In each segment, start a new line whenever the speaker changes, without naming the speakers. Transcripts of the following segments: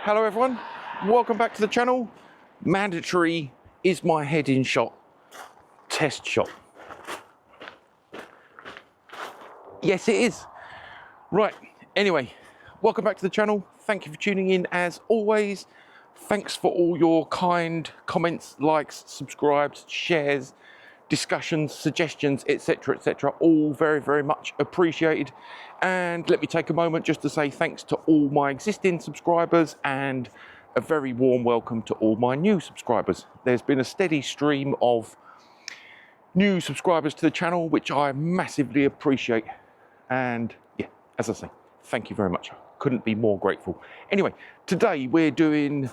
Hello everyone, welcome back to the channel. Mandatory is my head in shot test shot. Yes it is. Right, anyway, welcome back to the channel. Thank you for tuning in as always. Thanks for all your kind comments, likes, subscribes, shares, discussions, suggestions, etc, all very much appreciated. And let me take a moment just to say thanks to all my existing subscribers and a very warm welcome to all my new subscribers. There's been a steady stream of new subscribers to the channel, which I massively appreciate. And yeah, as I say, thank you very much. Couldn't be more grateful. Anyway, today we're going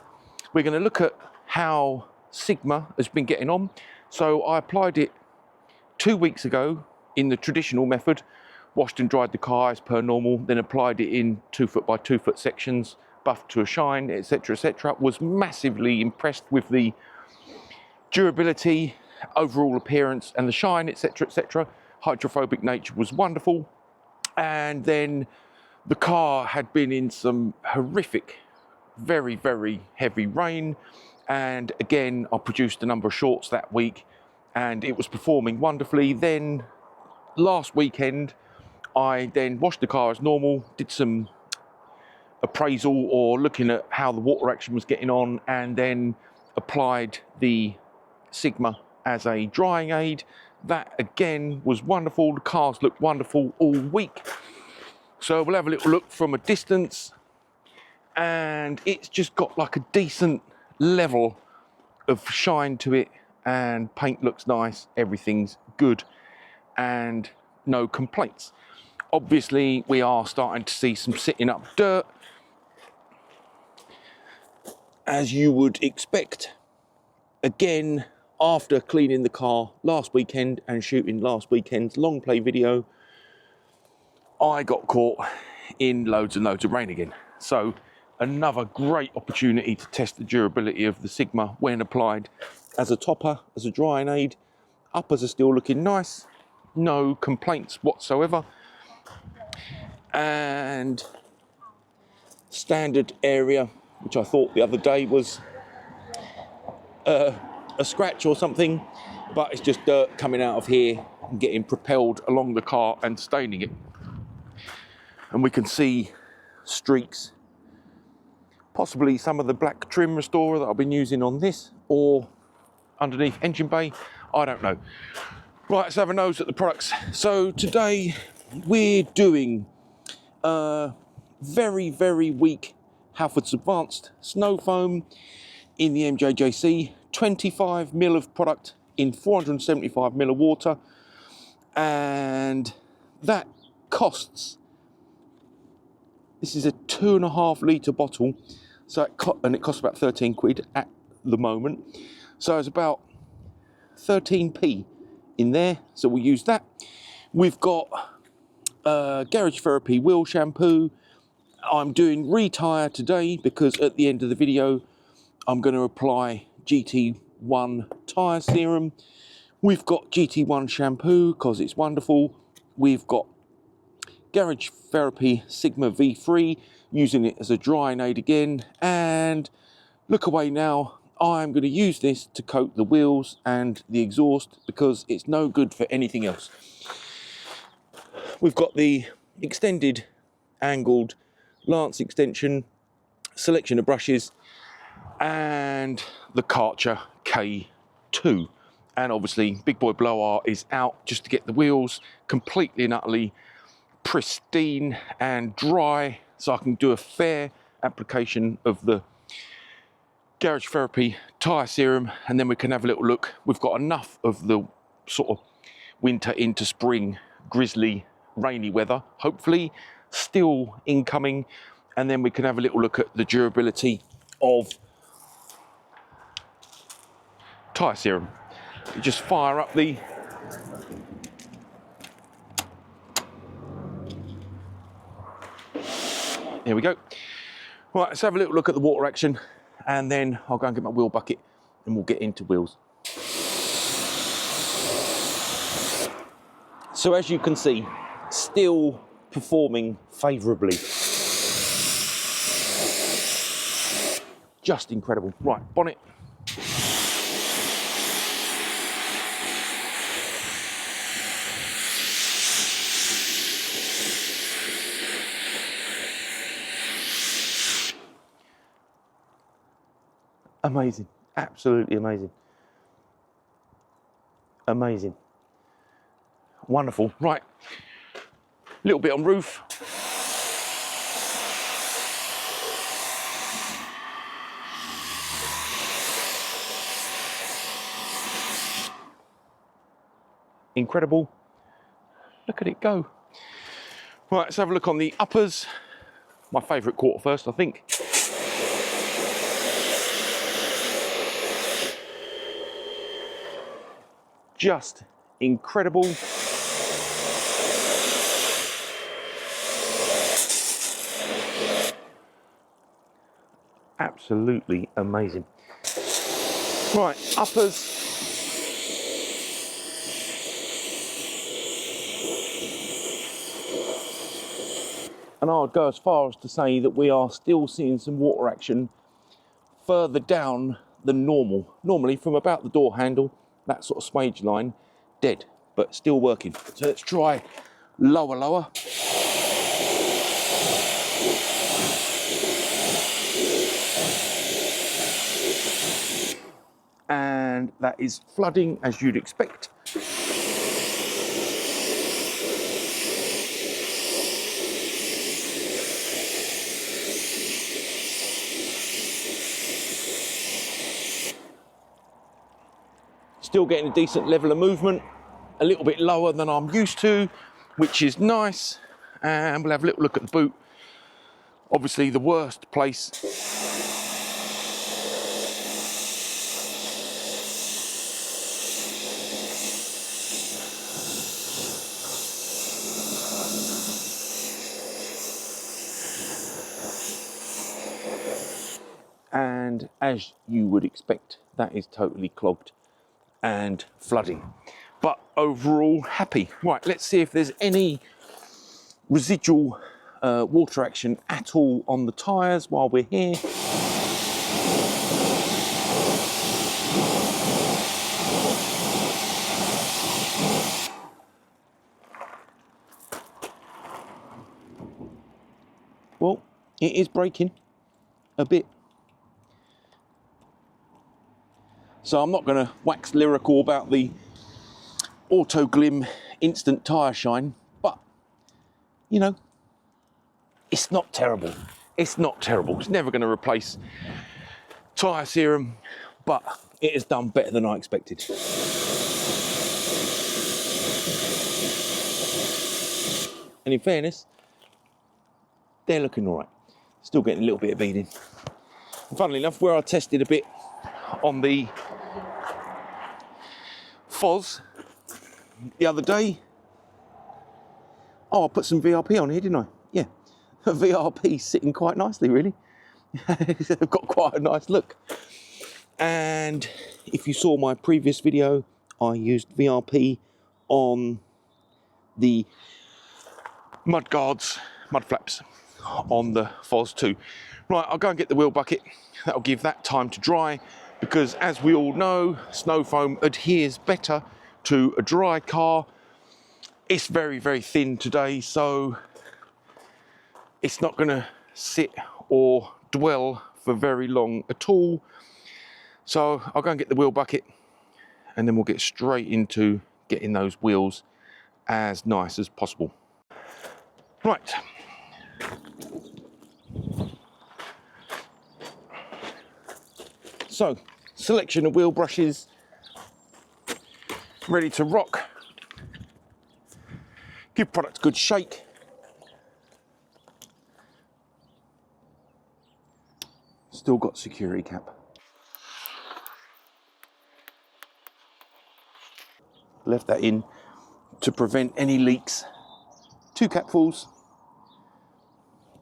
to look at how Sigma has been getting on. So I applied it 2 weeks ago in the traditional method, washed and dried the car as per normal, then applied it in 2 foot by 2 foot sections, buffed to a shine, etc. Was massively impressed with the durability, overall appearance and the shine, etc. Hydrophobic nature was wonderful. And then the car had been in some horrific, very heavy rain, and again I produced a number of shorts that week and it was performing wonderfully. Then last weekend I then washed the car as normal, did some appraisal or looking at how the water action was getting on, and then applied the Sigma as a drying aid. That again was wonderful. The cars looked wonderful all week. So we'll have a little look from a distance, and it's just got like a decent level of shine to it, and paint looks nice, everything's good and no complaints. Obviously we are starting to see some sitting up dirt, as you would expect. Again, after cleaning the car last weekend and shooting last weekend's long play video, I got caught in loads and loads of rain again. So another great opportunity to test the durability of the Sigma when applied as a topper, as a drying aid. Uppers are still looking nice, no complaints whatsoever. And standard area, which I thought the other day was a scratch or something, but it's just dirt coming out of here and getting propelled along the car and staining it. And we can see streaks, possibly some of the black trim restorer that I've been using on this, or underneath engine bay, I don't know. Right, let's have a nose at the products. So today we're doing a very weak Halfords Advanced Snow Foam in the MJJC, 25ml of product in 475ml of water, and that costs, this is a 2.5 litre bottle, so it costs about 13 quid at the moment, so it's about 13p in there, so we'll use that. We've got Garage Therapy wheel shampoo. I'm doing retire today because at the end of the video I'm going to apply GT1 tyre serum. We've got GT1 shampoo because it's wonderful. We've got Garage Therapy Sigma V3, using it as a drying aid again. And look away now, I'm going to use this to coat the wheels and the exhaust because it's no good for anything else. We've got the extended angled lance extension, selection of brushes, and the Karcher K2. And obviously Big Boy Blow Art is out just to get the wheels completely and utterly pristine and dry, so I can do a fair application of the Garage Therapy tyre serum, and then we can have a little look. We've got enough of the sort of winter into spring grizzly rainy weather, hopefully still incoming, and then we can have a little look at the durability of tyre serum. You just fire up the there we go. Right, let's have a little look at the water action, and then I'll go and get my wheel bucket and we'll get into wheels. So as you can see, still performing favourably. just incredible. Right, bonnet. Amazing, absolutely amazing. Amazing. Wonderful. Right, a little bit on roof. Incredible. Look at it go. Right, let's have a look on the uppers. My favourite quarter first, I think. Just incredible. Absolutely amazing. Right, uppers. And I would go as far as to say that we are still seeing some water action further down than normal. Normally from about the door handle, that sort of smage line, dead, but still working. So let's try lower. And that is flooding as you'd expect. Still getting a decent level of movement, a little bit lower than I'm used to, which is nice. And we'll have a little look at the boot. Obviously the worst place. And as you would expect, that is totally clogged and flooding. But overall, happy. Right, let's see if there's any residual water action at all on the tyres while we're here. Well, it is braking a bit. So I'm not going to wax lyrical about the Auto Glim instant tyre shine, but, you know, it's not terrible. It's not terrible. It's never going to replace tyre serum, but it has done better than I expected. And in fairness, they're looking all right. Still getting a little bit of beading. And funnily enough, where I tested a bit on the FOS the other day, oh, I put some VRP on here, didn't I? Yeah, VRP sitting quite nicely, really. They've got quite a nice look. And if you saw my previous video, I used VRP on the mud guards, mud flaps on the FOS too. Right, I'll go and get the wheel bucket. That'll give that time to dry, because as we all know, snow foam adheres better to a dry car. It's very, very thin today, so it's not going to sit or dwell for very long at all. So I'll go and get the wheel bucket, and then we'll get straight into getting those wheels as nice as possible. Right. So, selection of wheel brushes, ready to rock. Give product a good shake. Still got security cap. Left that in to prevent any leaks. 2 capfuls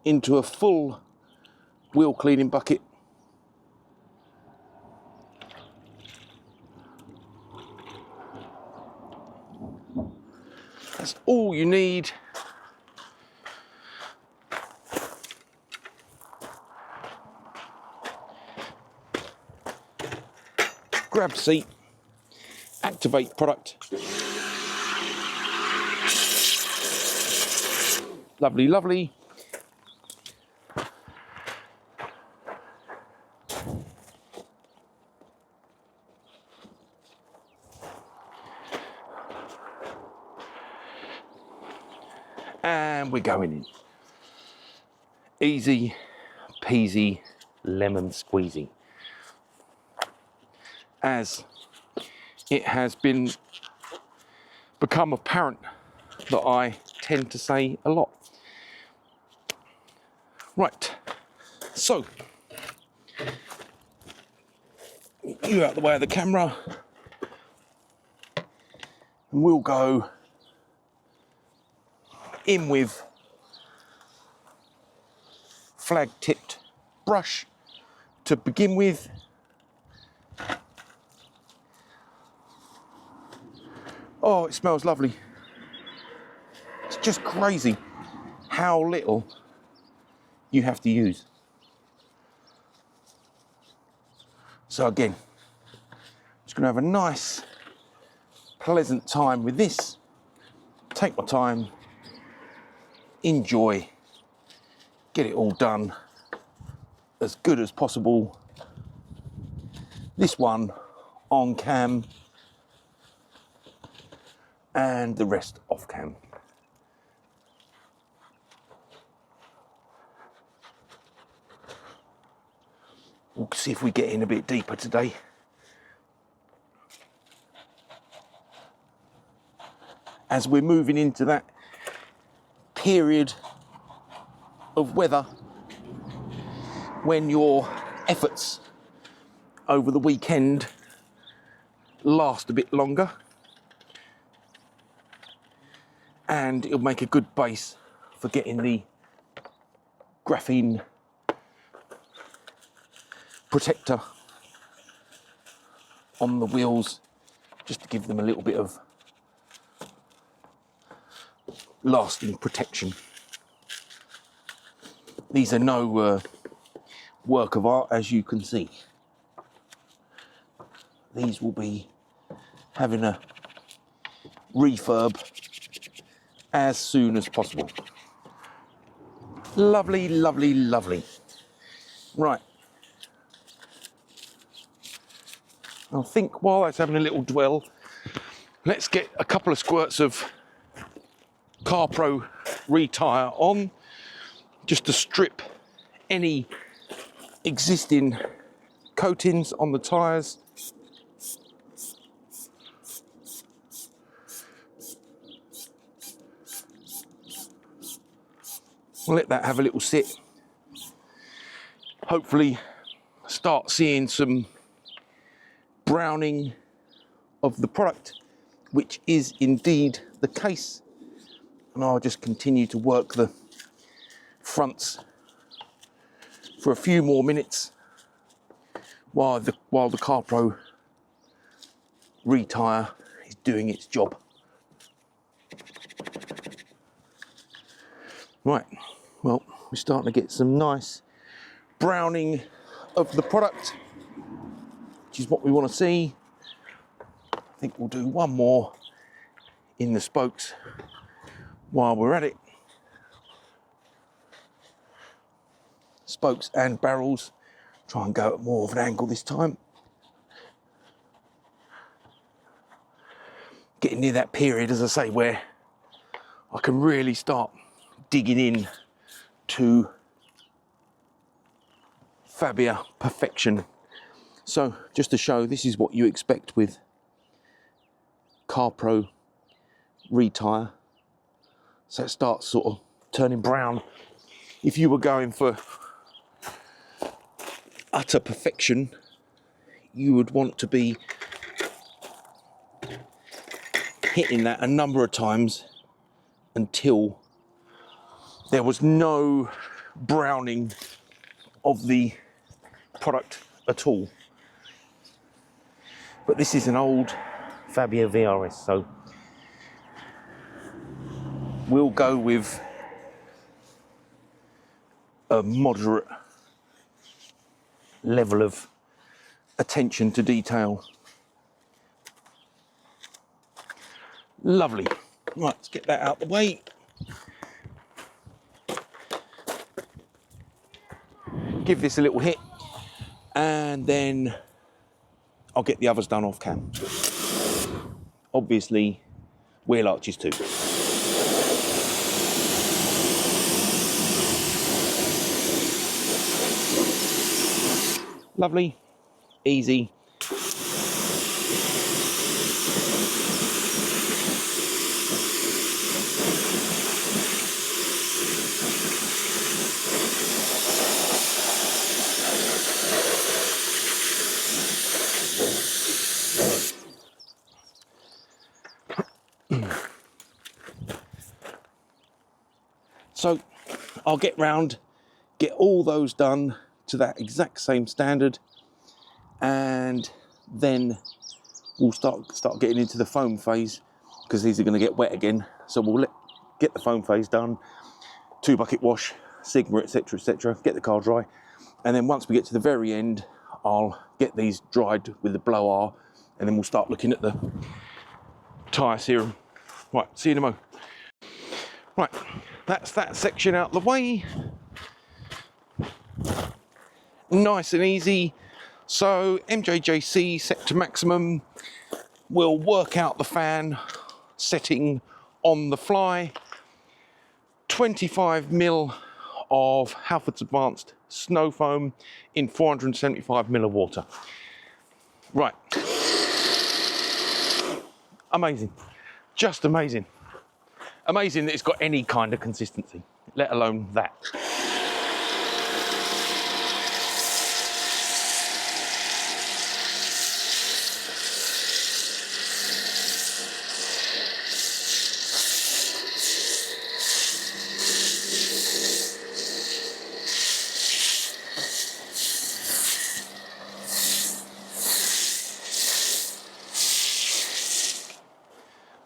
into a full wheel cleaning bucket. That's all you need. grab seat, activate product. Lovely, lovely. And we're going in. Easy peasy lemon squeezy. As it has become apparent that I tend to say a lot. Right, so you out the way of the camera, and we'll go in with flag-tipped brush to begin with. Oh, it smells lovely. It's just crazy how little you have to use. So again, just gonna have a nice, pleasant time with this. Take my time, enjoy, get it all done as good as possible. This one on cam and the rest off cam. We'll see if we get in a bit deeper today. As we're moving into that period of weather when your efforts over the weekend last a bit longer, and it'll make a good base for getting the graphene protector on the wheels, just to give them a little bit of lasting protection. These are no work of art, as you can see. These will be having a refurb as soon as possible. Lovely, lovely, lovely. Right. I think while that's having a little dwell, let's get a couple of squirts of CarPro retire on, just to strip any existing coatings on the tyres. We'll let that have a little sit. Hopefully start seeing some browning of the product, which is indeed the case. And I'll just continue to work the fronts for a few more minutes while the CarPro retire is doing its job. Right, well, we're starting to get some nice browning of the product, which is what we want to see. I think we'll do one more in the spokes while we're at it. Spokes and barrels. Try and go at more of an angle this time. Getting near that period, as I say, where I can really start digging in to Fabia perfection. So just to show, this is what you expect with CarPro retire. So it starts sort of turning brown. If you were going for utter perfection, you would want to be hitting that a number of times until there was no browning of the product at all. But this is an old Fabia Vrs, so we'll go with a moderate level of attention to detail Lovely. Right, let's get that out the way. Give this a little hit, and then I'll get the others done off cam. Obviously, wheel arches too. Lovely, easy. So I'll get round, get all those done to that exact same standard, and then we'll start getting into the foam phase, because these are going to get wet again. So we'll get the foam phase done, 2 bucket wash, Sigma, etc, etc, get the car dry, and then once we get to the very end, I'll get these dried with the blow-R, and then we'll start looking at the tyre serum. Right, see you in a mo. Right, that's that section out the way. Nice and easy. So MJJC set to maximum. We'll work out the fan setting on the fly. 25 ml of Halfords Advanced snow foam in 475 ml of water. Right. Amazing. Just amazing. Amazing that it's got any kind of consistency, let alone that.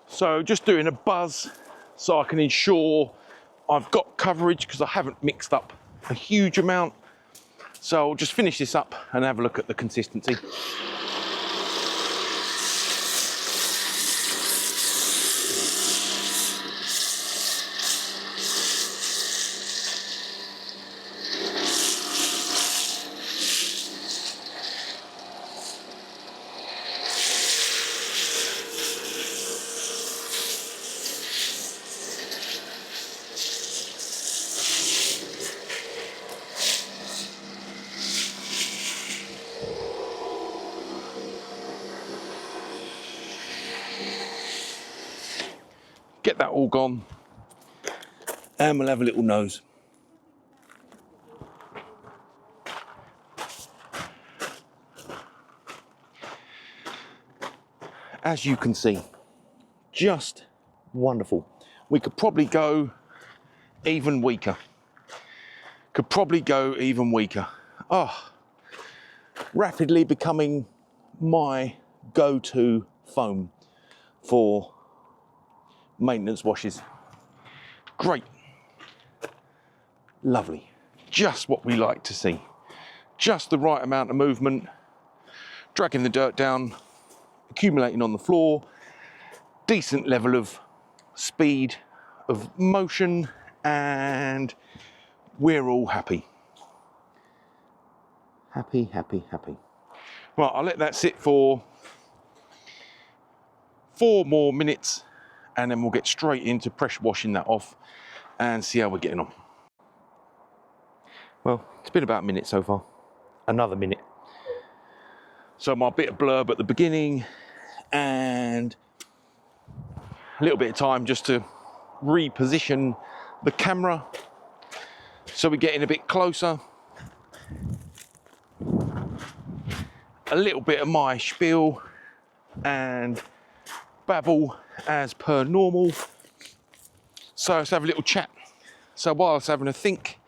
So just doing a buzz so I can ensure I've got coverage, because I haven't mixed up a huge amount. So I'll just finish this up and have a look at the consistency. Get that all gone, and we'll have a little nose. As you can see, just wonderful. We could probably go even weaker. Could probably go even weaker. Oh, rapidly becoming my go-to foam for maintenance washes. Great. Lovely. Just what we like to see. Just the right amount of movement, dragging the dirt down, accumulating on the floor, decent level of speed of motion, and we're all happy. Happy, happy, happy. Right, I'll let that sit for 4 more minutes, and then we'll get straight into pressure washing that off and see how we're getting on. Well, it's been about a minute so far. Another minute. So my bit of blurb at the beginning, and a little bit of time just to reposition the camera so we're getting a bit closer. A little bit of my spiel and babble as per normal. So let's have a little chat. So while I was having a think,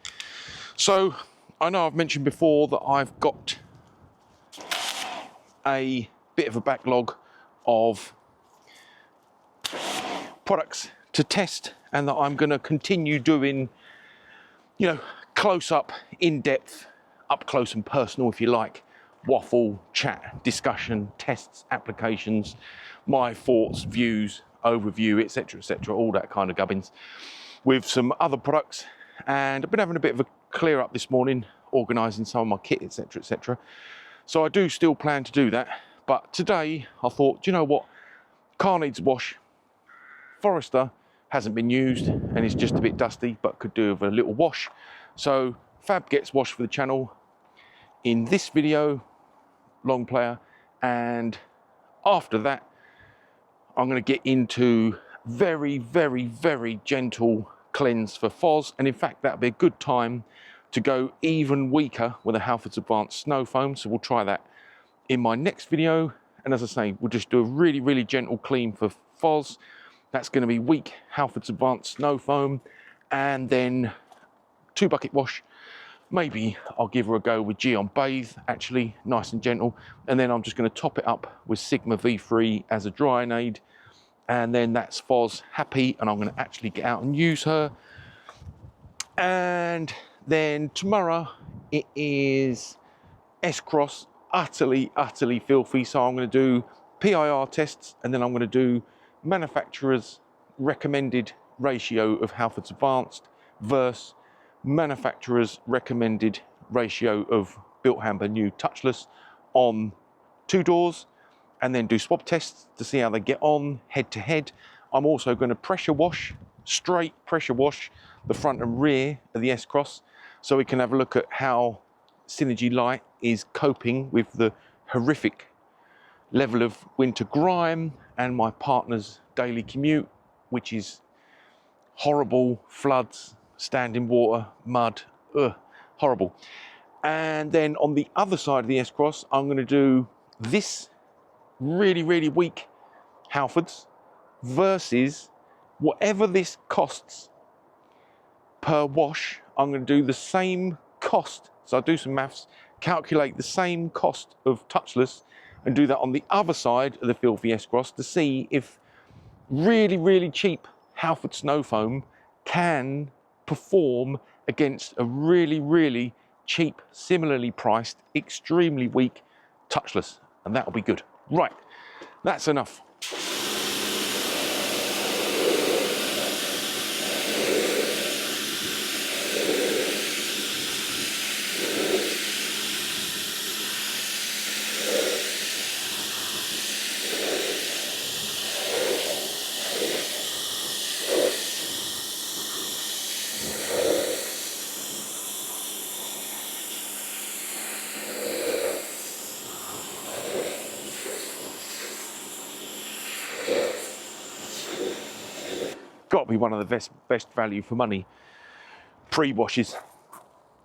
so I know I've mentioned before that I've got a bit of a backlog of products to test, and that I'm going to continue doing, you know, close up, in depth, up close and personal, if you like, waffle, chat, discussion, tests, applications, my thoughts, views overview, etc., all that kind of gubbins, with some other products. And I've been having a bit of a clear up this morning, organising some of my kit, etc. So I do still plan to do that, but today I thought, do you know what, car needs a wash. Forester hasn't been used and it's just a bit dusty, but could do with a little wash. So Fab Gets Washed for the channel in this video, long player, and after that I'm going to get into very gentle cleanse for Foz, and in fact that'll be a good time to go even weaker with a Halfords Advanced Snow Foam, so we'll try that in my next video. And as I say, we'll just do a really gentle clean for Foz. That's going to be weak Halfords Advanced Snow Foam, and then 2 bucket wash. Maybe I'll give her a go with Geon Bathe, actually, nice and gentle. And then I'm just going to top it up with Sigma V3 as a drying aid. And then that's Foz happy, and I'm going to actually get out and use her. And then tomorrow it is S-Cross, utterly filthy. So I'm going to do PIR tests, and then I'm going to do manufacturer's recommended ratio of Halfords Advanced versus manufacturer's recommended ratio of Bilthamber new touchless on 2 doors, and then do swab tests to see how they get on head to head. I'm also going to pressure wash, straight pressure wash, the front and rear of the S-Cross, so we can have a look at how Synergy Light is coping with the horrific level of winter grime and my partner's daily commute, which is horrible, floods, standing water, mud, horrible. And then on the other side of the S-Cross, I'm going to do this really weak Halfords versus whatever this costs per wash. I'm going to do the same cost, so I'll do some maths, calculate the same cost of touchless, and do that on the other side of the filthy S-Cross to see if really cheap Halford Snow Foam can perform against a really cheap, similarly priced, extremely weak touchless, and that'll be good. Right, that's enough. Got to be one of the best value for money pre-washes.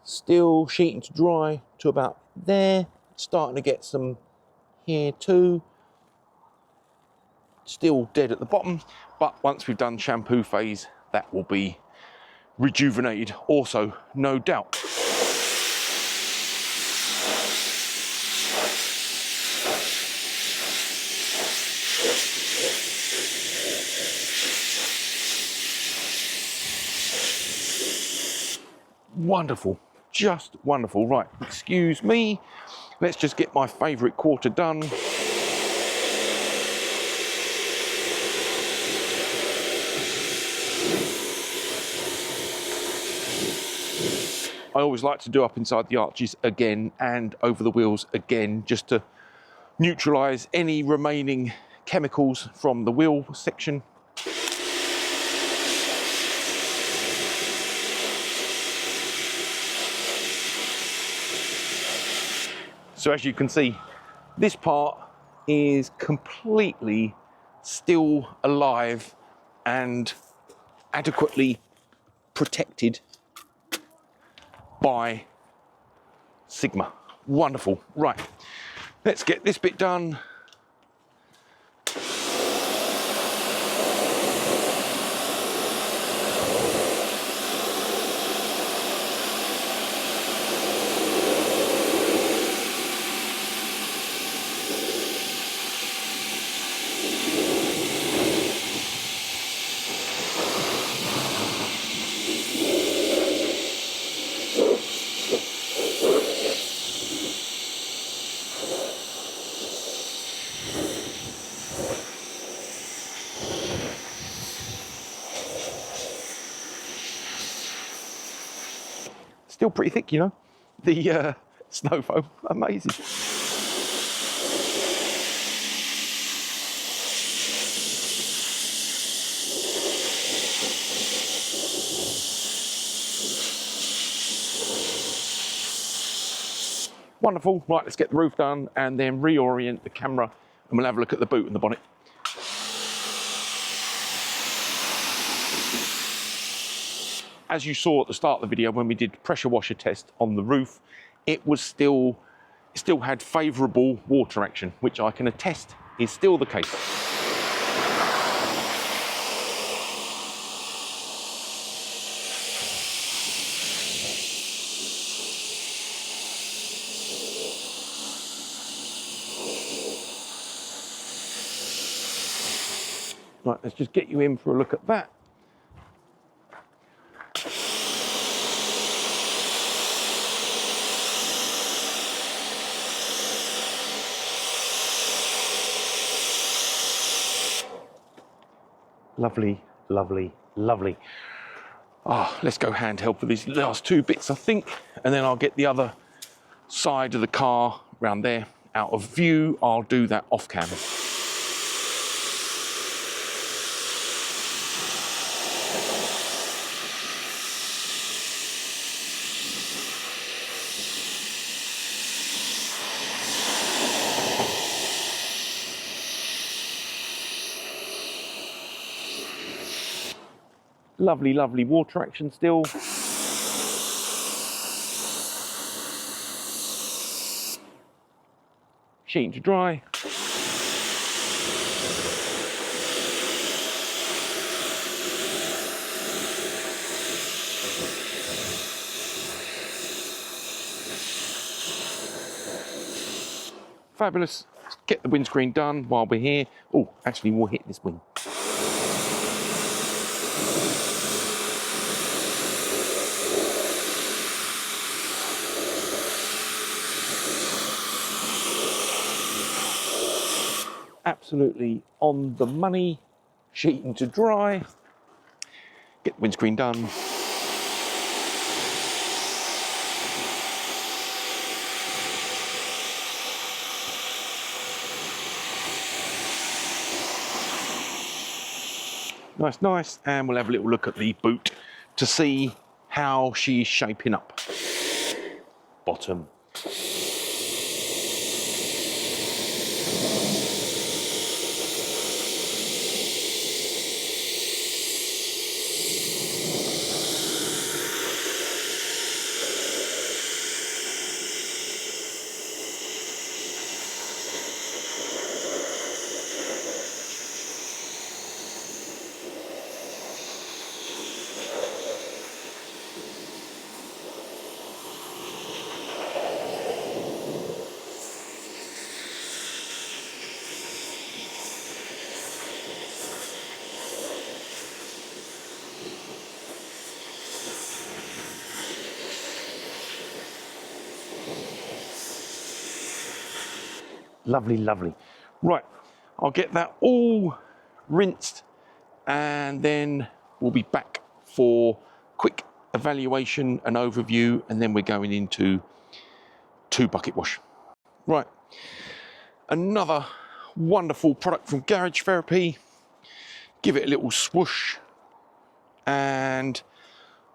Still sheeting to dry to about there, starting to get some here too. Still dead at the bottom, but once we've done shampoo phase, that will be rejuvenated also, no doubt. Wonderful, just wonderful. Right, excuse me, let's just get my favourite quarter done. I always like to do up inside the arches again and over the wheels again, just to neutralise any remaining chemicals from the wheel section. So as you can see, this part is completely still alive and adequately protected by Sigma. Wonderful. Right, let's get this bit done. Still pretty thick, you know, the snow foam. Amazing. Wonderful. Right, let's get the roof done and then reorient the camera and we'll have a look at the boot and the bonnet. As you saw at the start of the video when we did pressure washer test on the roof, it still had favourable water action, which I can attest is still the case. Right, let's just get you in for a look at that. Lovely, lovely, lovely. Ah, let's go handheld for these last two bits, I think, and then I'll get the other side of the car round there out of view. I'll do that off cam. Lovely, lovely water action still. Sheeting to dry. Fabulous. Let's get the windscreen done while we're here. Oh, actually we'll hit this wing. Absolutely on the money. Sheeting to dry. Get the windscreen done. Nice, nice. And we'll have a little look at the boot to see how she's shaping up. Bottom. Lovely, lovely. Right, I'll get that all rinsed and then we'll be back for quick evaluation and overview, and then we're going into 2 bucket wash. Right, another wonderful product from Garage Therapy. Give it a little swoosh, and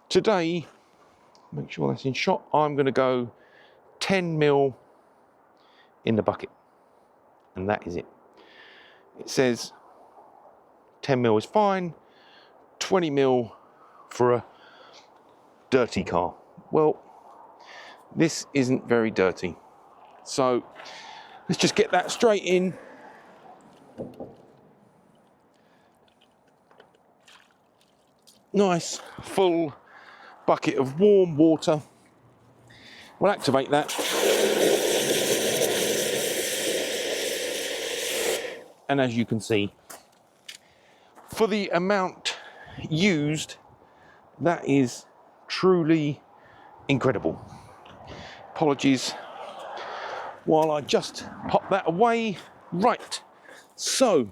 today, make sure that's in shot, I'm going to go 10 mil in the bucket. And that is it. It says 10 mil is fine, 20 mil for a dirty car. Well, this isn't very dirty. So let's just get that straight in. Nice full bucket of warm water. We'll activate that. And as you can see, for the amount used, that is truly incredible. Apologies while I just pop that away. Right, so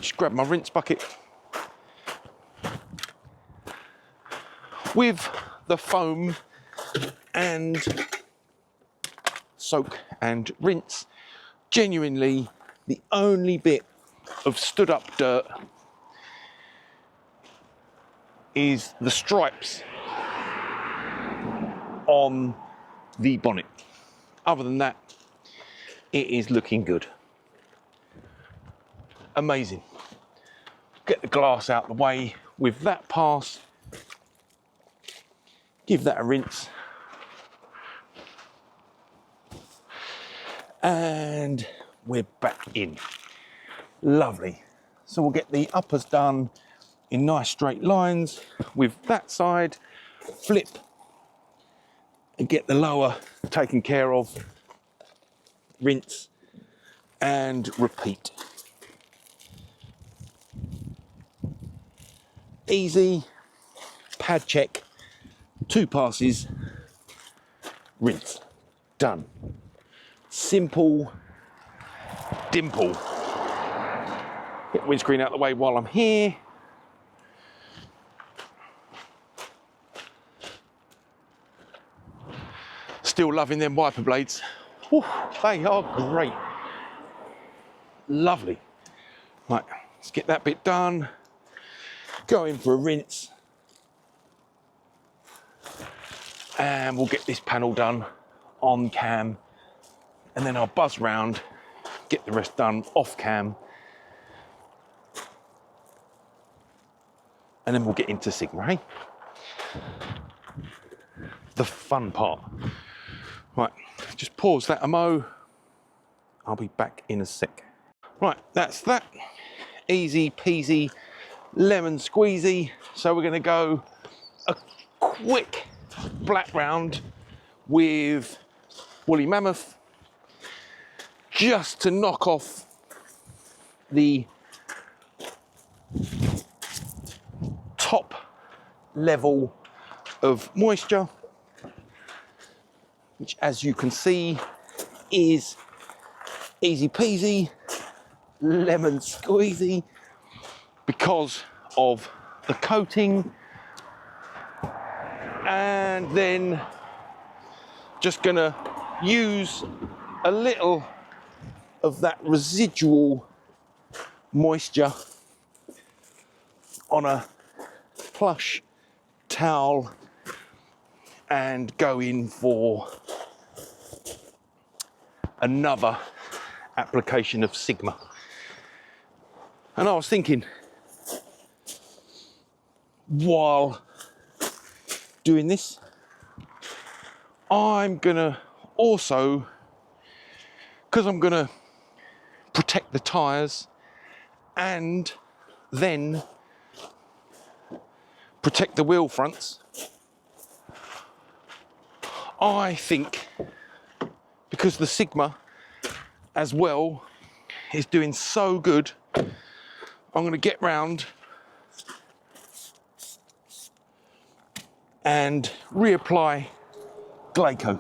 just grab my rinse bucket. with the foam and soak and rinse, genuinely the only bit of stood up dirt is the stripes on the bonnet. Other than that, it is looking good. Amazing. Get the glass out the way with that pass. Give that a rinse. And we're back in. Lovely. So we'll get the uppers done in nice straight lines with that side, flip and get the lower taken care of, rinse and repeat. Easy, pad check, 2 passes, rinse, done. Simple, dimple. Get the windscreen out of the way while I'm here. Still loving them wiper blades. Whew, they are great. Lovely. Right, let's get that bit done. Go in for a rinse. And we'll get this panel done on cam. And then I'll buzz round, get the rest done off cam. And then we'll get into Sigma, hey? The fun part. Right, just pause that a mo. I'll be back in a sec. Right, that's that. Easy peasy, lemon squeezy. So we're gonna go a quick black round with Woolly Mammoth, just to knock off the top level of moisture, which, as you can see, is easy peasy, lemon squeezy, because of the coating. And then just gonna use a little of that residual moisture on a plush towel and go in for another application of Sigma. And I was thinking, while doing this, I'm gonna also, because I'm gonna protect the tyres and then protect the wheel fronts, I think, because the Sigma as well is doing so good, I'm going to get round and reapply Glaco.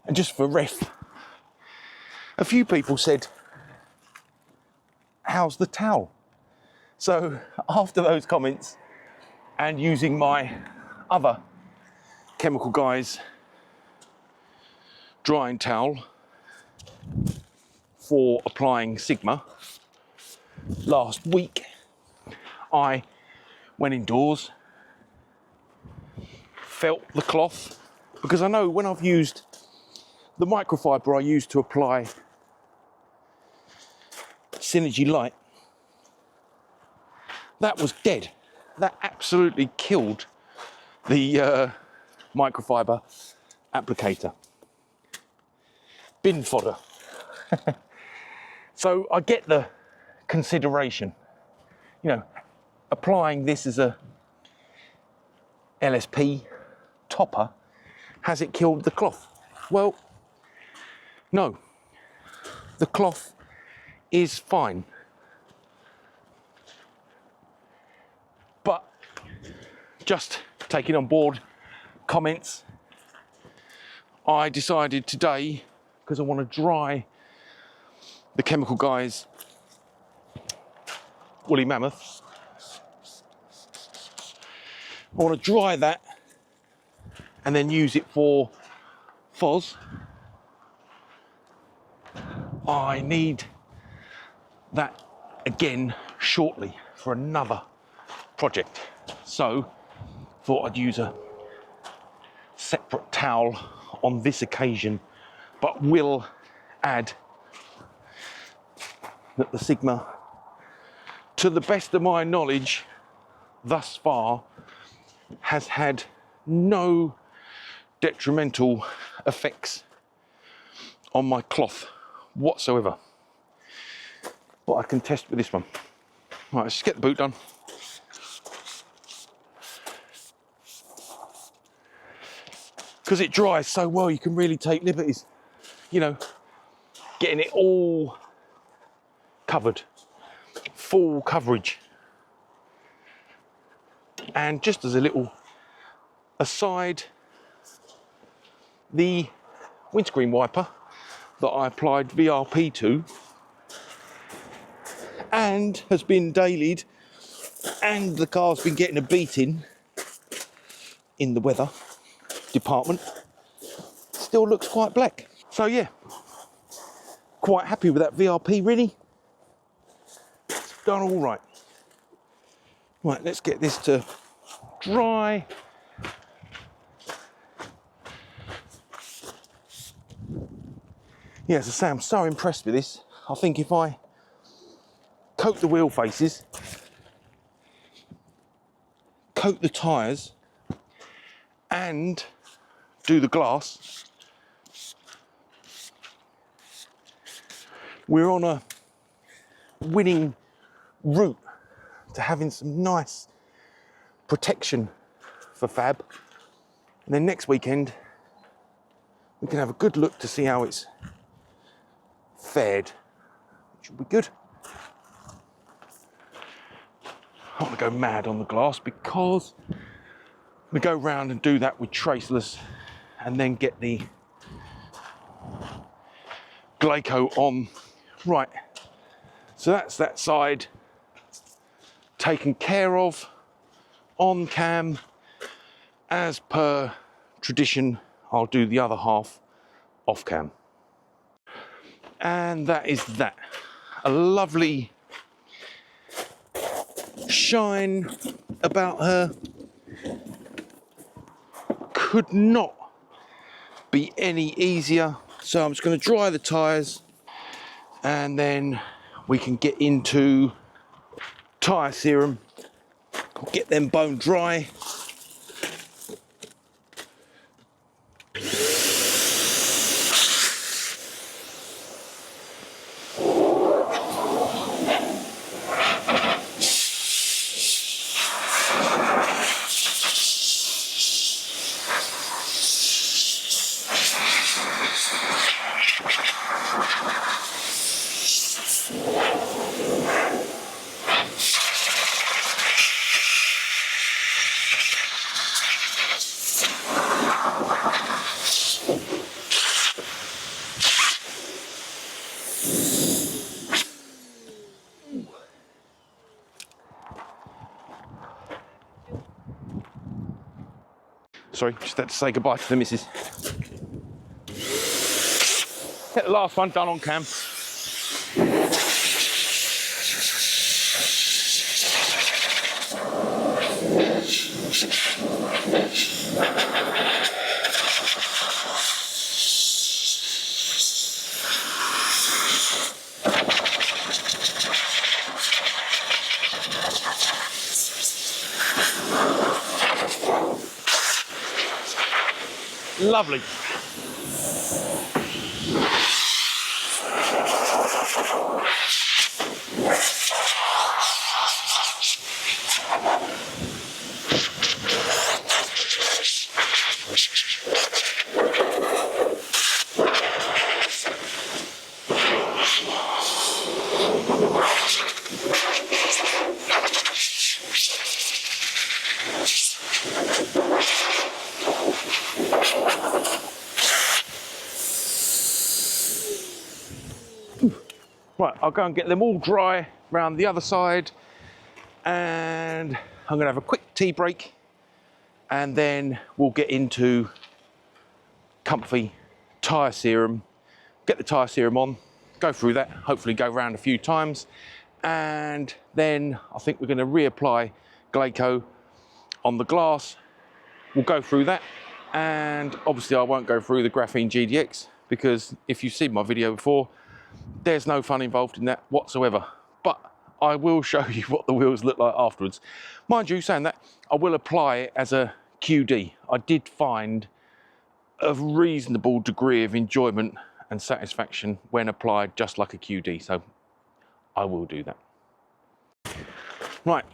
And just for ref, a few people said, how's the towel? So after those comments and using my other Chemical Guys drying towel for applying Sigma, last week I went indoors, felt the cloth, because I know when I've used the microfiber I used to apply Synergy Light, that was dead. That absolutely killed the microfiber applicator. Bin fodder. So I get the consideration, you know, applying this as a LSP topper, has it killed the cloth? Well, no, the cloth is fine. But just taking on board comments, I decided today, because I want to dry the Chemical Guys woolly mammoth. I want to dry that and then use it for fuzz. I need that again shortly for another project. So thought I'd use a separate towel on this occasion, but will add that the Sigma, to the best of my knowledge thus far, has had no detrimental effects on my cloth whatsoever. But I can test with this one. Right, let's just get the boot done. Because it dries so well, you can really take liberties, you know, getting it all covered, full coverage. And just as a little aside, the windscreen wiper that I applied VRP to and has been dailied, and the car's been getting a beating in the weather department, still looks quite black. So yeah, quite happy with that VRP really. It's done all right. Right, let's get this to dry. Yeah, as I say, I'm so impressed with this. I think if I coat the wheel faces, coat the tyres, and do the glass, we're on a winning route to having some nice protection for Fab. And then next weekend, we can have a good look to see how it's fared, which will be good. I want to go mad on the glass because we go round and do that with traceless and then get the Glaco on. Right, so that's that side taken care of on cam. As per tradition, I'll do the other half off cam. And that is that. A lovely shine about her. Could not be any easier. So I'm just going to dry the tyres and then we can get into tyre serum, get them bone dry. Sorry, just had to say goodbye to the missus. Get the last one done on cam. Lovely. Right, I'll go and get them all dry round the other side and I'm gonna have a quick tea break, and then we'll get into comfy tyre serum, get the tyre serum on, go through that, hopefully go around a few times, and then I think we're gonna reapply Glaco on the glass. We'll go through that, and obviously I won't go through the graphene GDX, because if you've seen my video before, there's no fun involved in that whatsoever. But I will show you what the wheels look like afterwards. Mind you, saying that, I will apply it as a QD. I did find a reasonable degree of enjoyment and satisfaction when applied just like a QD, so I will do that. Right,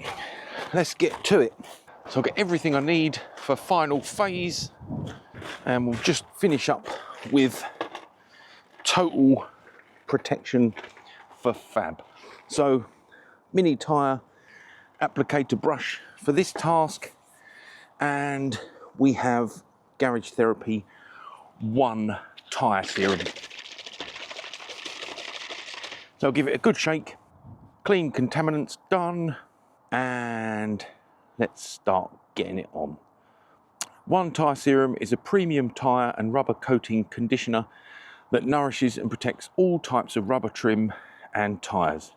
let's get to it. So I'll get everything I need for final phase, and we'll just finish up with total protection for Fab. So mini tyre applicator brush for this task, and we have Garage Therapy 1 tyre serum. So I'll give it a good shake, clean contaminants done, and let's start getting it on. 1 tyre serum is a premium tyre and rubber coating conditioner that nourishes and protects all types of rubber trim and tyres.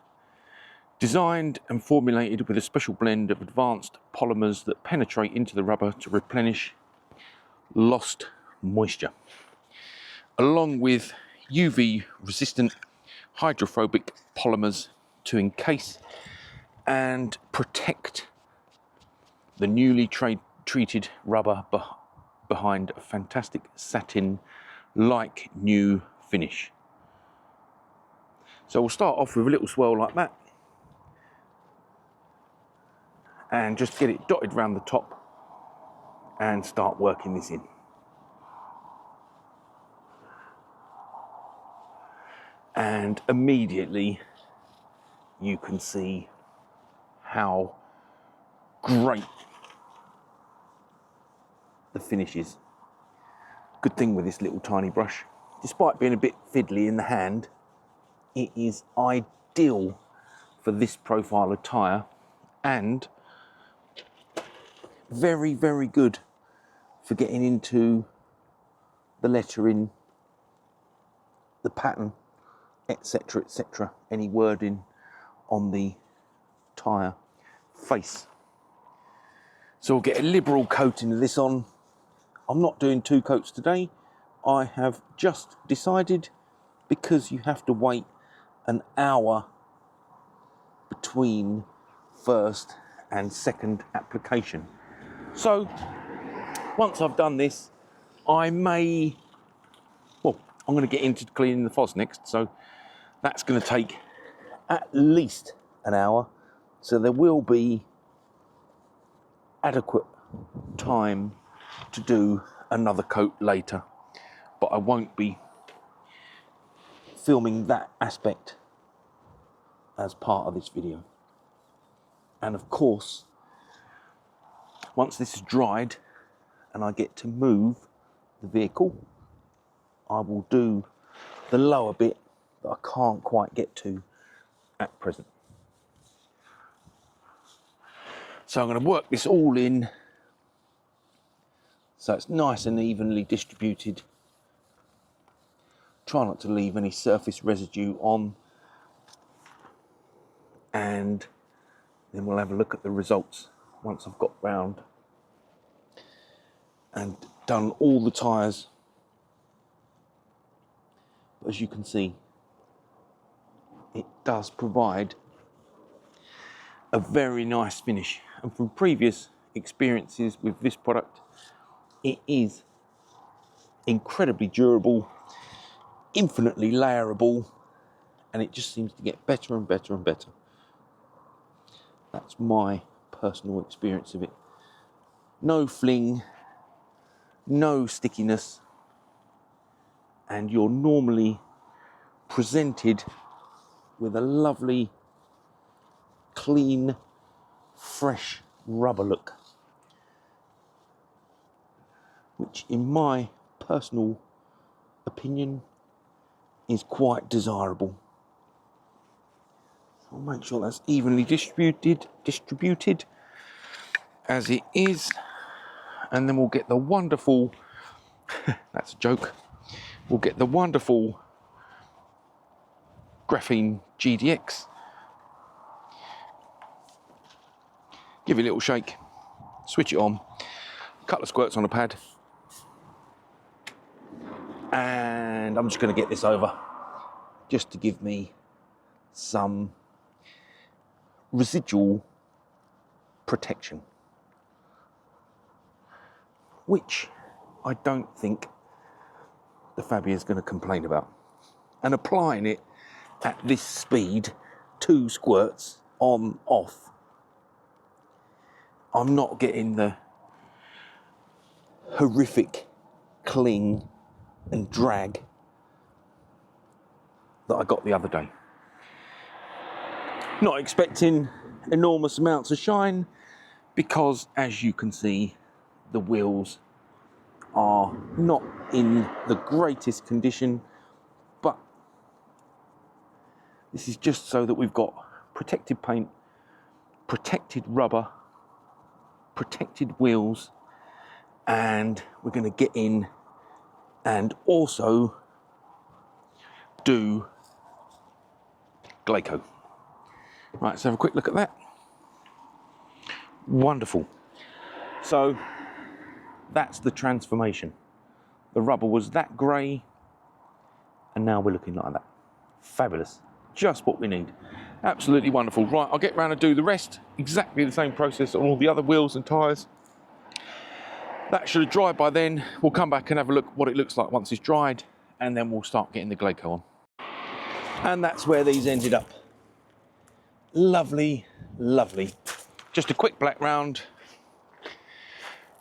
Designed and formulated with a special blend of advanced polymers that penetrate into the rubber to replenish lost moisture, along with UV resistant hydrophobic polymers to encase and protect the newly treated rubber behind a fantastic satin-like new finish. So we'll start off with a little swirl like that, and just get it dotted around the top and start working this in. And immediately you can see how great the finish is. Good thing with this little tiny brush, despite being a bit fiddly in the hand, it is ideal for this profile of tyre, and very, very good for getting into the lettering, the pattern, etc, etc, any wording on the tyre face. So we'll get a liberal coating of this on. I'm not doing 2 coats today. I have just decided, because you have to wait an hour between first and second application. So once I've done this, I may, well, I'm going to get into cleaning the FOS next, so that's going to take at least an hour. So there will be adequate time to do another coat later, but I won't be filming that aspect as part of this video. And of course, once this is dried and I get to move the vehicle, I will do the lower bit that I can't quite get to at present. So I'm going to work this all in so it's nice and evenly distributed. Try not to leave any surface residue on, and then we'll have a look at the results once I've got round and done all the tyres. As you can see, it does provide a very nice finish, and from previous experiences with this product, it is incredibly durable, infinitely layerable, and it just seems to get better and better and better. That's my personal experience of it. No fling, no stickiness, and you're normally presented with a lovely, clean, fresh rubber look, which in my personal opinion is quite desirable. So I'll make sure that's evenly distributed as it is. And then we'll get the wonderful, that's a joke, we'll get the wonderful graphene GDX. Give it a little shake, switch it on, a couple of squirts on the pad, and I'm just going to get this over just to give me some residual protection, which I don't think the Fabia is going to complain about. And applying it at this speed, 2 squirts on, off, I'm not getting the horrific cling and drag that I got the other day. Not expecting enormous amounts of shine because, as you can see, the wheels are not in the greatest condition, but this is just so that we've got protected paint, protected rubber, protected wheels, and we're going to get in and also do Glaco. Right, let's have a quick look at that. Wonderful. So that's the transformation. The rubber was that grey, and now we're looking like that. Fabulous. Just what we need. Absolutely wonderful. Right, I'll get round and do the rest. Exactly the same process on all the other wheels and tyres. That should have dried by then. We'll come back and have a look what it looks like once it's dried, and then we'll start getting the Glaco on. And that's where these ended up. Lovely, lovely. Just a quick black round.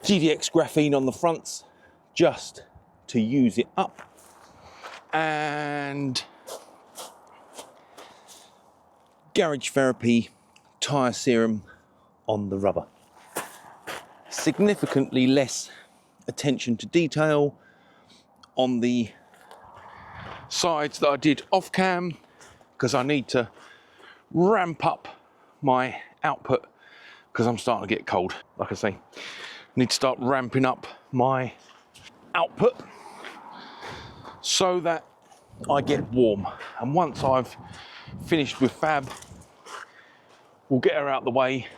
GDX graphene on the fronts, just to use it up. And Garage Therapy tyre serum on the rubber. Significantly less attention to detail on the sides that I did off cam, because I need to ramp up my output because I'm starting to get cold. Like I say, I need to start ramping up my output so that I get warm. And once I've finished with Fab, we'll get her out the way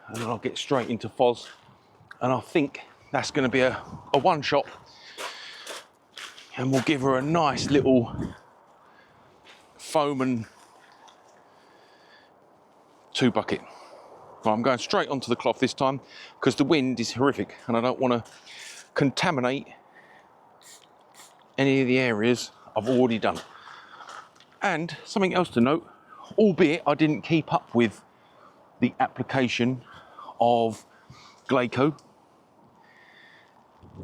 and then I'll get straight into Foz. And I think that's going to be a one shot, and we'll give her a nice little foam and 2 bucket. Well, I'm going straight onto the cloth this time because the wind is horrific and I don't want to contaminate any of the areas I've already done. And something else to note, albeit I didn't keep up with the application of Glaco,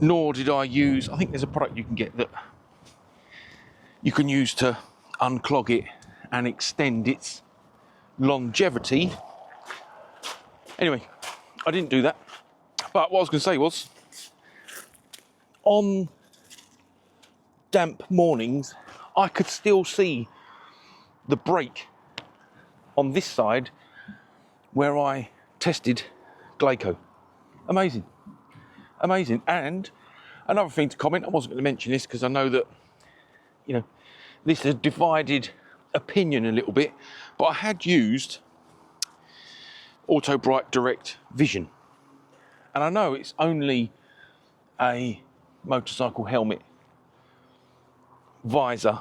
nor did I use, I think there's a product you can get that you can use to unclog it and extend its longevity. Anyway, I didn't do that. But what I was going to say was, on damp mornings, I could still see the break on this side where I tested Glaco. Amazing. Amazing. And another thing to comment, I wasn't going to mention this because I know that, you know, this has divided opinion a little bit, but I had used Auto Bright Direct Vision. And I know it's only a motorcycle helmet, visor,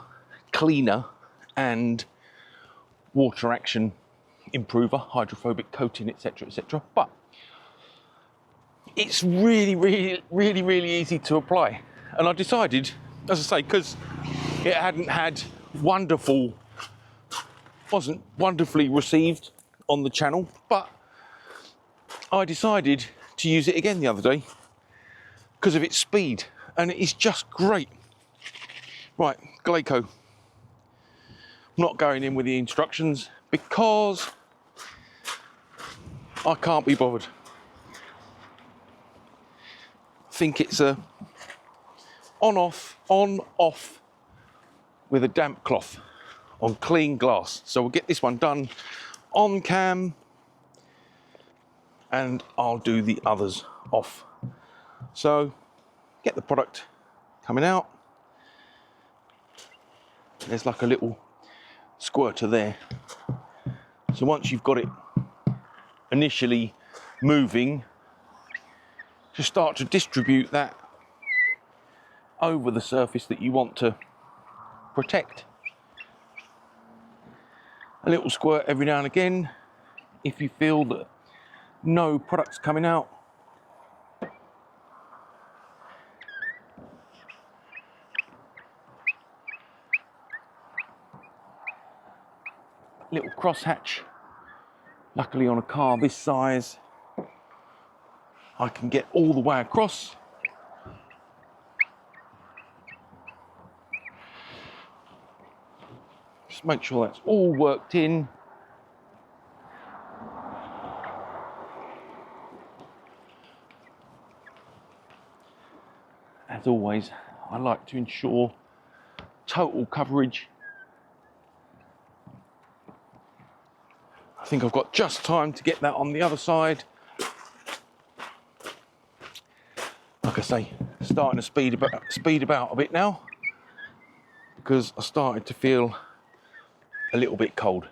cleaner, and water action improver, hydrophobic coating, etc., etc. But it's really easy to apply. And I decided, as I say, because it wasn't wonderfully received on the channel, but I decided to use it again the other day because of its speed, and it is just great. Right, Glaco. I'm not going in with the instructions because I can't be bothered. I think it's a on off with a damp cloth on clean glass. So we'll get this one done on cam, and I'll do the others off. So get the product coming out. There's like a little squirter there. So once you've got it initially moving, just start to distribute that over the surface that you want to protect. A little squirt every now and again if you feel that no product's coming out. Little crosshatch. Luckily on a car this size, I can get all the way across. Just make sure that's all worked in. As always, I like to ensure total coverage. I think I've got just time to get that on the other side. Like I say, starting to speed about a bit now because I started to feel a little bit cold.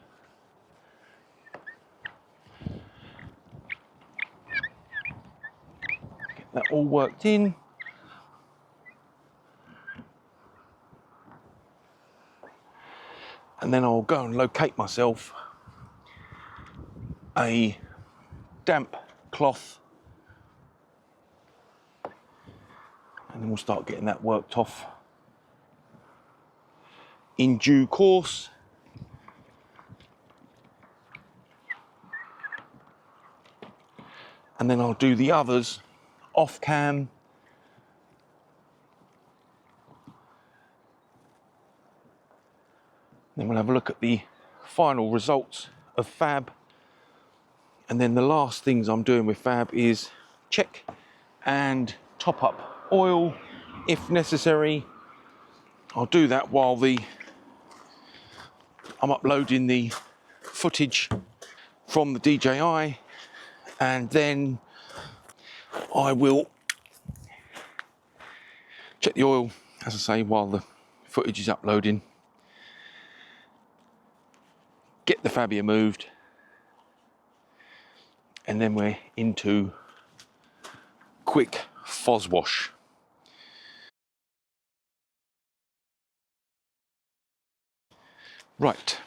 Get that all worked in. And then I'll go and locate myself a damp cloth, and then we'll start getting that worked off in due course. And then I'll do the others off cam. Then we'll have a look at the final results of Fab. And then the last things I'm doing with Fab is check and top up oil if necessary. I'll do that while I'm uploading the footage from the DJI, and then I will check the oil, as I say, while the footage is uploading. Get the Fabia moved, and then we're into quick fuzz wash. Right.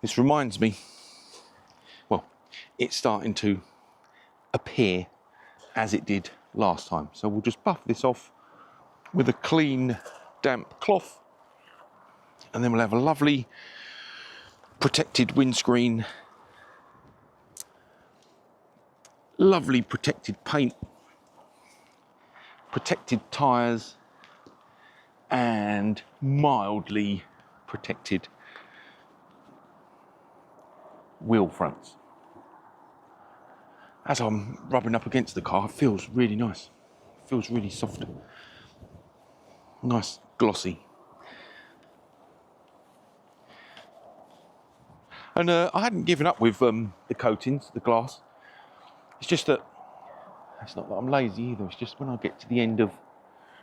This reminds me, well, it's starting to appear as it did last time. So we'll just buff this off with a clean, damp cloth, and then we'll have a lovely protected windscreen, lovely protected paint, protected tyres, and mildly protected wheel fronts. As I'm rubbing up against the car, it feels really nice. It feels really soft. Nice, glossy. And I hadn't given up with the coatings, the glass. It's just that, it's not that I'm lazy either, it's just when I get to the end of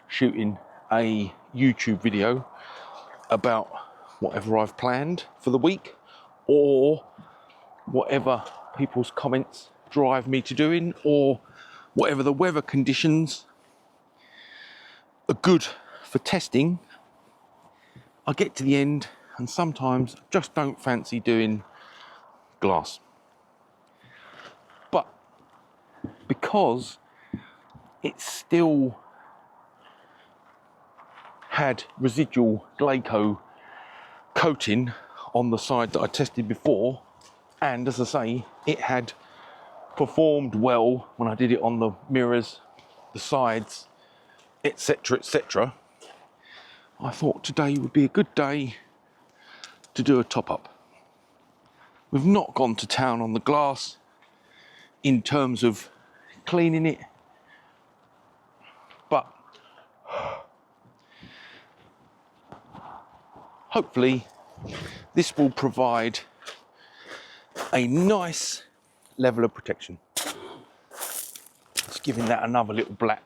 shooting a YouTube video about whatever I've planned for the week, or whatever people's comments drive me to doing, or whatever the weather conditions are good for testing, I get to the end and sometimes I just don't fancy doing glass. But because it still had residual Glaco coating on the side that I tested before, and as I say, it had performed well when I did it on the mirrors, the sides, etc, etc, I thought today would be a good day to do a top-up. We've not gone to town on the glass in terms of cleaning it, but hopefully this will provide a nice level of protection. Just giving that another little black.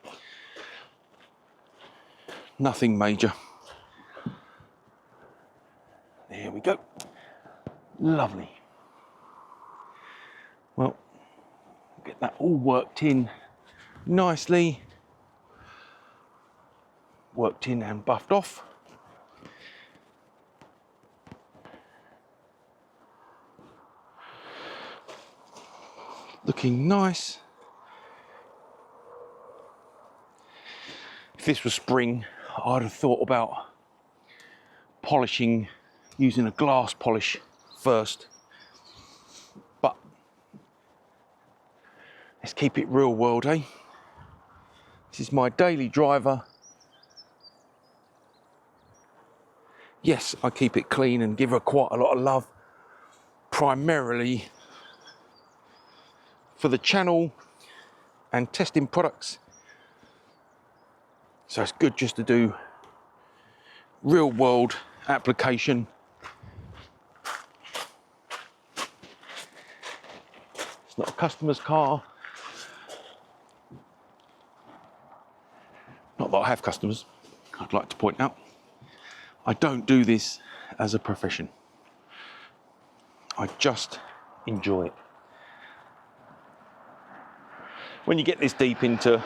Nothing major. There we go. Lovely. Well, get that all worked in nicely. Worked in and buffed off. Looking nice. If this was spring, I'd have thought about polishing using a glass polish first. But let's keep it real world, eh? This is my daily driver. Yes, I keep it clean and give her quite a lot of love, primarily for the channel and testing products. So it's good just to do real world application. It's not a customer's car. Not that I have customers, I'd like to point out. I don't do this as a profession. I just enjoy it. When you get this deep into,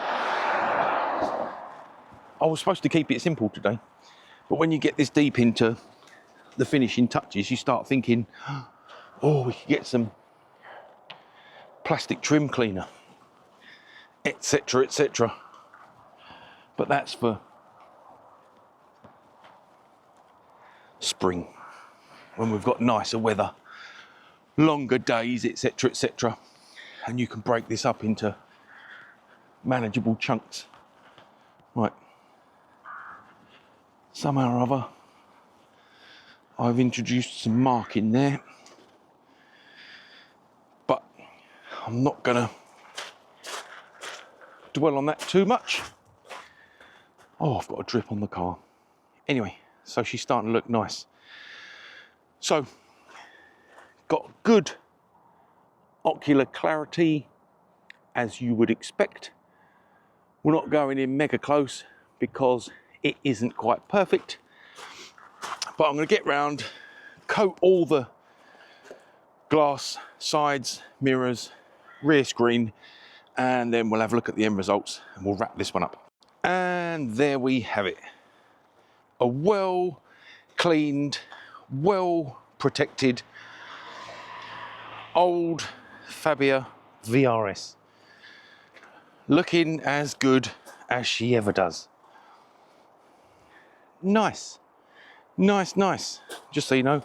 I was supposed to keep it simple today, but when you get this deep into the finishing touches, you start thinking, oh, we could get some plastic trim cleaner, etc., etc. But that's for spring, when we've got nicer weather, longer days, etc., etc., and you can break this up into manageable chunks. Right, somehow or other I've introduced some marking there, but I'm not gonna dwell on that too much. Oh, I've got a drip on the car. Anyway, so she's starting to look nice. So, got good ocular clarity, as you would expect. We're not going in mega close because it isn't quite perfect. But I'm going to get round, coat all the glass, sides, mirrors, rear screen, and then we'll have a look at the end results and we'll wrap this one up. And there we have it. A well cleaned, well protected old Fabia VRS. Looking as good as she ever does. Nice, nice, nice. Just so you know,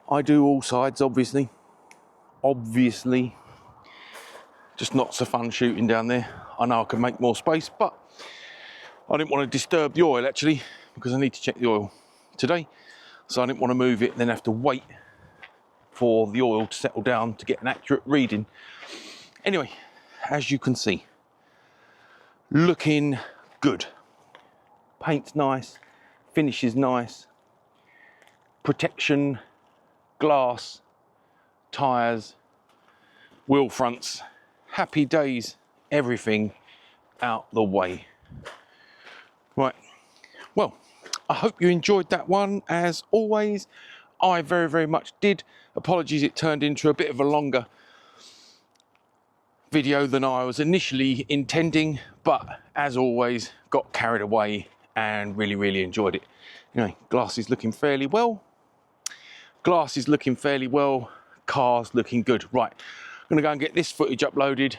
I do all sides, obviously. Just not so fun shooting down there. I know I can make more space, but I didn't want to disturb the oil actually, because I need to check the oil today. So I didn't want to move it and then have to wait for the oil to settle down to get an accurate reading. Anyway, as you can see, looking good. Paint's nice, finish is nice, protection, glass, tyres, wheel fronts, happy days, everything out the way. Right, well, I hope you enjoyed that one. As always, I very, very much did. Apologies, it turned into a bit of a longer video than I was initially intending, but as always, got carried away and really, really enjoyed it. Anyway, glass is looking fairly well. Glass is looking fairly well. Car's looking good. Right, I'm gonna go and get this footage uploaded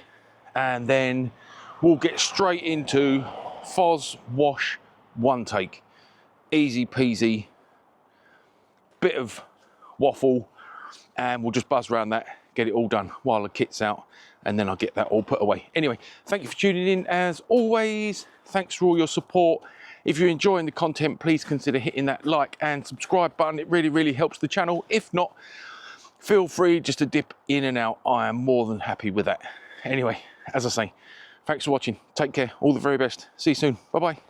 and then we'll get straight into Foz wash one take. Easy peasy, bit of waffle, and we'll just buzz around that, get it all done while the kit's out, and then I'll get that all put away. Anyway, thank you for tuning in as always. Thanks for all your support. If you're enjoying the content, please consider hitting that like and subscribe button. It really, really helps the channel. If not, feel free just to dip in and out. I am more than happy with that. Anyway, as I say, thanks for watching. Take care. All the very best. See you soon. Bye-bye.